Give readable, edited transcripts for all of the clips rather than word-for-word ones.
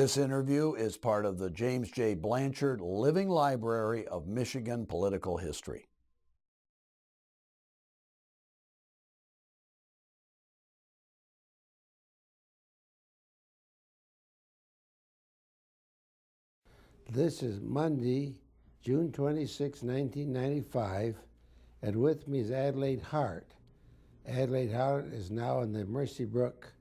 This interview is part of the James J. Blanchard Living Library of Michigan Political History. This is Monday, June 26, 1995, and with me is Adelaide Hart. Adelaide Hart is now in the Mercy Brook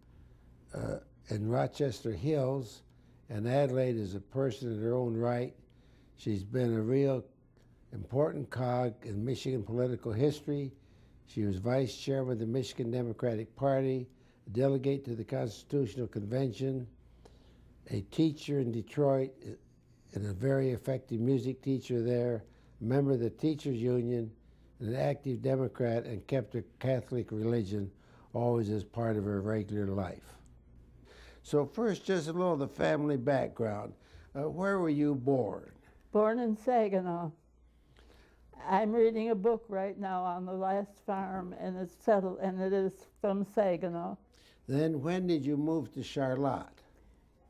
in Rochester Hills, and Adelaide is a person in her own right. She's been a real important cog in Michigan political history. She was vice chairman of the Michigan Democratic Party, a delegate to the Constitutional Convention, a teacher in Detroit, and a very effective music teacher there, a member of the Teachers Union, and an active Democrat, and kept her Catholic religion always as part of her regular life. So first, just a little of the family background. Where were you born? Born in Saginaw. I'm reading a book right now on the last farm, and it's settled, and it is from Saginaw. Then when did you move to Charlotte?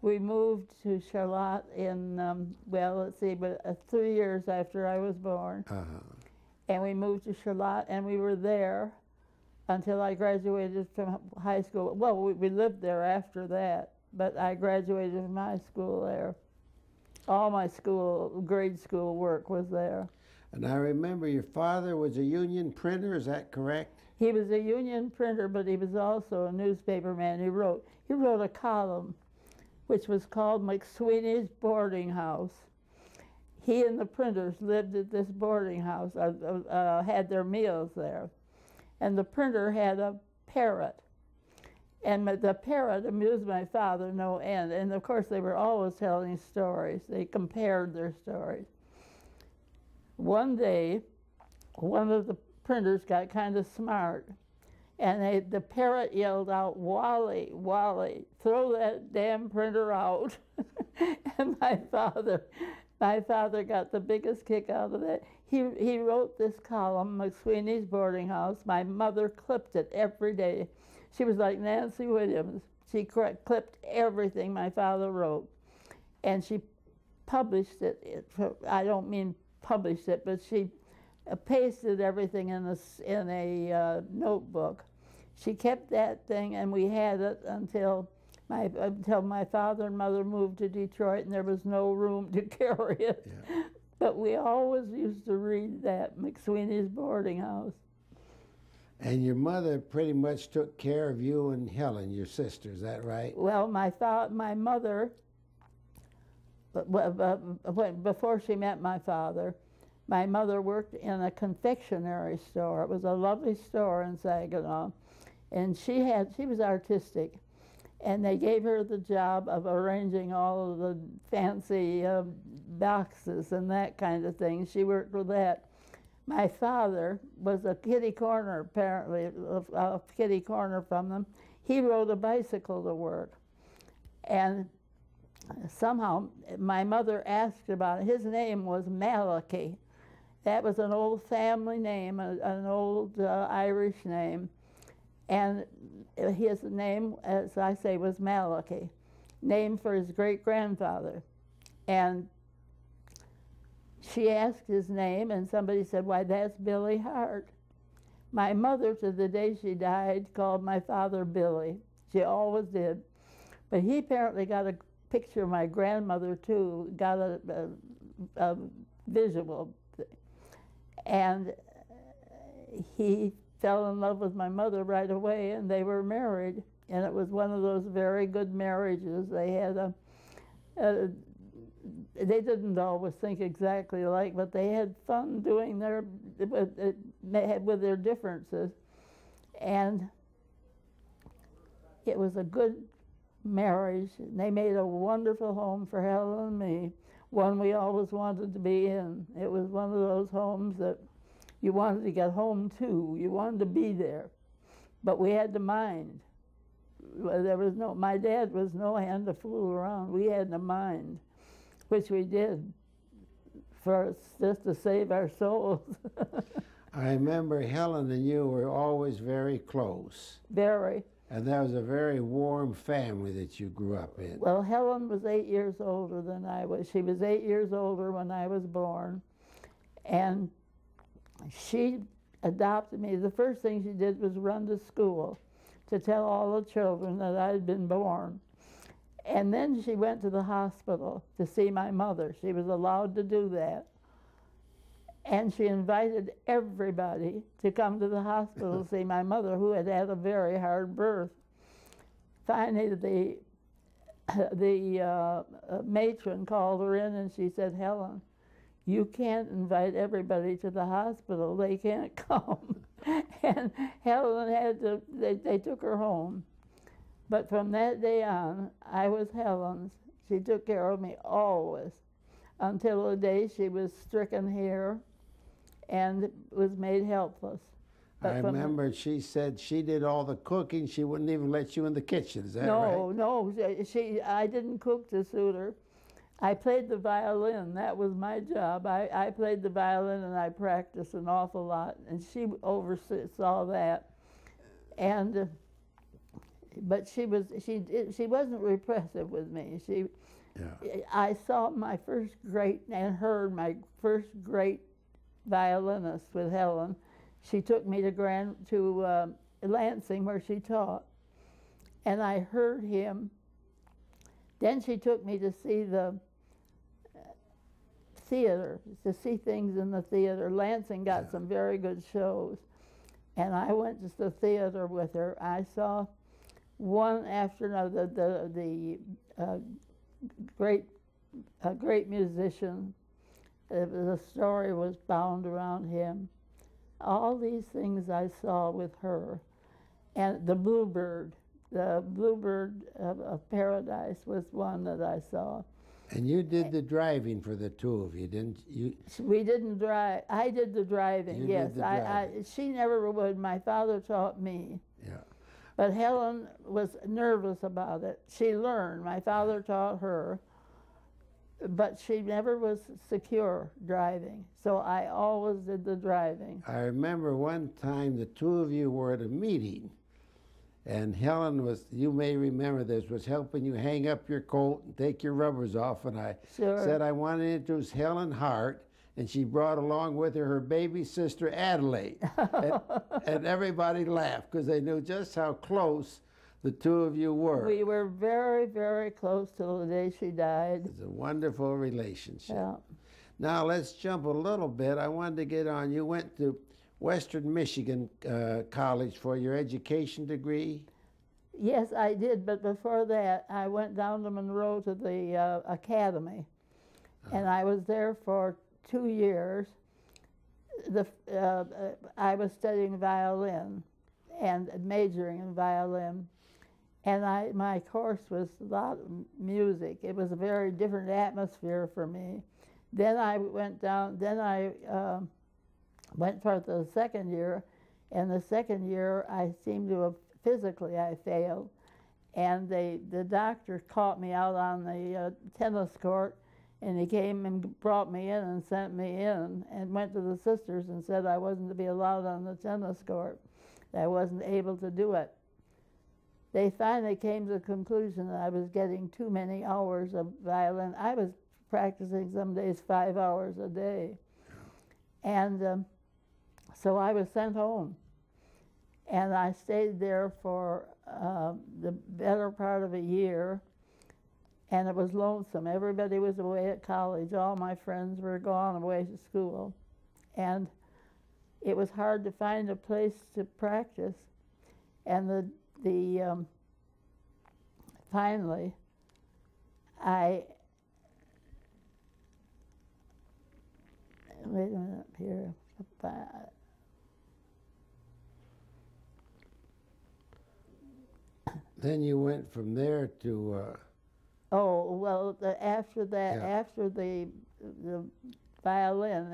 We moved to Charlotte in, well, let's see, but 3 years after I was born. And we moved to Charlotte, and we were there until I graduated from high school. Well, we lived there after that, but I graduated from high school there. All my grade school work was there. And I remember your father was a union printer, is that correct? He was a union printer, but he was also a newspaper man. He wrote a column which was called McSweeney's Boarding House. He and the printers lived at this boarding house, had their meals there. And the printer had a parrot. And the parrot amused my father no end. And of course, they were always telling stories. They compared their stories. One day, one of the printers got kind of smart. And the parrot yelled out, "Wally, Wally, throw that damn printer out." And my father got the biggest kick out of that. He wrote this column, McSweeney's Boarding House. My mother clipped it every day. She was like Nancy Williams. She clipped everything my father wrote. And she published it. I don't mean published it, but she pasted everything in a notebook. She kept that thing, and we had it until my father and mother moved to Detroit, and there was no room to carry it. Yeah. But we always used to read that, McSweeney's Boarding House. And your mother pretty much took care of you and Helen, your sister, is that right? Well, my mother, before she met my father, my mother worked in a confectionery store. It was a lovely store in Saginaw. And she was artistic. And they gave her the job of arranging all of the fancy boxes and that kind of thing. She worked with that. My father was a kitty corner, apparently, a kitty corner from them. He rode a bicycle to work. And somehow my mother asked about it. His name was Malachi. That was an old family name, an old Irish name. And his name, as I say, was Malachi, named for his great-grandfather. And she asked his name, and somebody said, "Why, that's Billy Hart." My mother, to the day she died, called my father Billy. She always did. But he apparently got a picture of my grandmother, too, got a visual thing. And he fell in love with my mother right away, and they were married. And it was one of those very good marriages. They had they didn't always think exactly alike, but they had fun doing with their differences. And it was a good marriage. They made a wonderful home for Helen and me, one we always wanted to be in. It was one of those homes that you wanted to get home to. You wanted to be there. But we had to mind. My dad was no hand to fool around. We had to mind, which we did just to save our souls. I remember Helen and you were always very close. Very. And that was a very warm family that you grew up in. Well, Helen was 8 years older than I was. She was 8 years older when I was born. And she adopted me. The first thing she did was run to school to tell all the children that I had been born. And then she went to the hospital to see my mother. She was allowed to do that. And she invited everybody to come to the hospital to see my mother, who had had a very hard birth. Finally, the matron called her in and she said, "Helen, you can't invite everybody to the hospital. They can't come." And Helen had to, they took her home. But from that day on, I was Helen's. She took care of me always, until the day she was stricken here and was made helpless. But I remember she said she did all the cooking. She wouldn't even let you in the kitchen. Is that right? No, I didn't cook to suit her. I played the violin. That was my job. I played the violin and I practiced an awful lot, and she oversaw that. And but she wasn't repressive with me. I saw my first great and heard my first great violinist with Helen. She took me to Lansing, where she taught, and I heard him. Then she took me to see the theater, to see things in the theater. Lansing got some very good shows, and I went to the theater with her. I saw one after another, the great musician. The story was bound around him. All these things I saw with her. And the Bluebird of Paradise was one that I saw. And you did the driving for the two of you, didn't you? We didn't drive. I did the driving, You yes. did the driving. She never would. My father taught me. Yeah. But Helen was nervous about it. She learned. My father taught her. But she never was secure driving. So I always did the driving. I remember one time the two of you were at a meeting, and Helen was, you may remember this, was helping you hang up your coat and take your rubbers off, and I said I wanted to introduce Helen Hart, and she brought along with her her baby sister Adelaide. And everybody laughed because they knew just how close the two of you were. We were very, very close till the day she died. It's a wonderful relationship. Yeah. Now let's jump a little bit. I wanted to get on. You went to Western Michigan College for your education degree? Yes, I did, but before that, I went down to Monroe to the academy, and I was there for 2 years. I was studying violin and majoring in violin, and my course was a lot of music. It was a very different atmosphere for me. Then I went down, went for the second year, and the second year I seemed to have, physically I failed, and the doctor caught me out on the tennis court, and he came and brought me in and sent me in, and went to the sisters and said I wasn't to be allowed on the tennis court, that I wasn't able to do it. They finally came to the conclusion that I was getting too many hours of violin. I was practicing some days 5 hours a day. And so I was sent home. And I stayed there for the better part of a year. And it was lonesome. Everybody was away at college. All my friends were gone away to school. And it was hard to find a place to practice. And finally, wait a minute here. Then you went from there to... oh, well, after that, after the violin,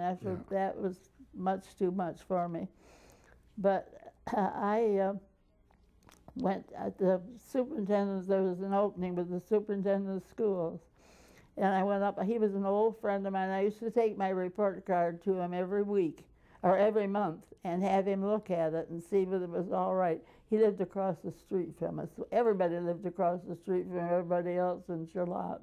that was much too much for me. But I went at the superintendent's, there was an opening with the superintendent of schools. And I went up, he was an old friend of mine. I used to take my report card to him every week, or every month, and have him look at it and see whether it was all right. He lived across the street from us. Everybody lived across the street from everybody else in Charlotte.